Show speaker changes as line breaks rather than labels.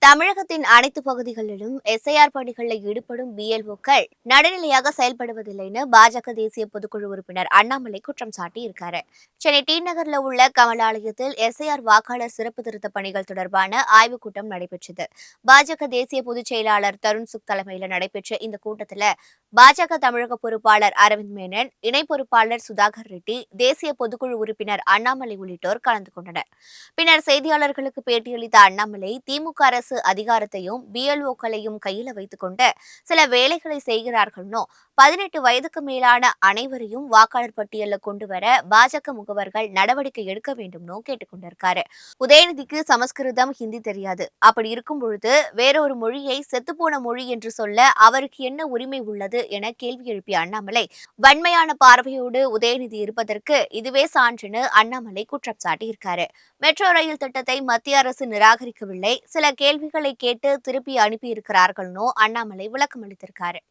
தமிழகத்தின் அனைத்து பகுதிகளிலும் எஸ்ஐஆர் பணிகளில் ஈடுபடும் பிஎல்ஓக்கள் நடுநிலையாக செயல்படுவதில்லைன்னு பாஜக தேசிய பொதுக்குழு உறுப்பினர் அண்ணாமலை குற்றம் சாட்டியிருக்காரு. சென்னை டி நகர்ல உள்ள கமலாலயத்தில் எஸ்ஐஆர் வாக்காளர் சிறப்பு திருத்த பணிகள் தொடர்பான ஆய்வுக் கூட்டம் நடைபெற்றது. பாஜக தேசிய பொதுச் செயலாளர் தருண் சுக் தலைமையில் நடைபெற்ற இந்த கூட்டத்தில் பாஜக தமிழக பொறுப்பாளர் அரவிந்த் மேனன், இணை பொறுப்பாளர் சுதாகர் ரெட்டி, தேசிய பொதுக்குழு உறுப்பினர் அண்ணாமலை உள்ளிட்டோர் கலந்து கொண்டனர். பின்னர் செய்தியாளர்களுக்கு பேட்டியளித்த அண்ணாமலை, திமுக அரசு அதிகாரத்தையும் பிஎல்ஓக்களையும் கையில வைத்துக் கொண்டு சில வேலைகளை செய்கிறார்கள்னோ, 18 வயதுக்கு மேலான அனைவரையும் வாக்காளர் பட்டியலில் கொண்டு வர பாஜக முகவர்கள் நடவடிக்கை எடுக்க வேண்டும்னு கேட்டுக் கொண்டிருக்காரு. உதயநிதிக்கு சமஸ்கிருதம், ஹிந்தி தெரியாது. அப்படி இருக்கும் பொழுது வேறொரு மொழியை செத்துப்போன மொழி என்று சொல்ல அவருக்கு என்ன உரிமை உள்ளது என கேள்வி எழுப்பிய அண்ணாமலை, வன்மையான பார்வையோடு உதயநிதி இருப்பதற்கு இதுவே சான்றுன்னு அண்ணாமலை குற்றம் சாட்டியிருக்காரு. மெட்ரோ ரயில் திட்டத்தை மத்திய அரசு நிராகரிக்கவில்லை, சில கேள்விகளை கேட்டு திருப்பி அனுப்பியிருக்கிறார்கள்னு அண்ணாமலை விளக்கம் அளித்திருக்காரு.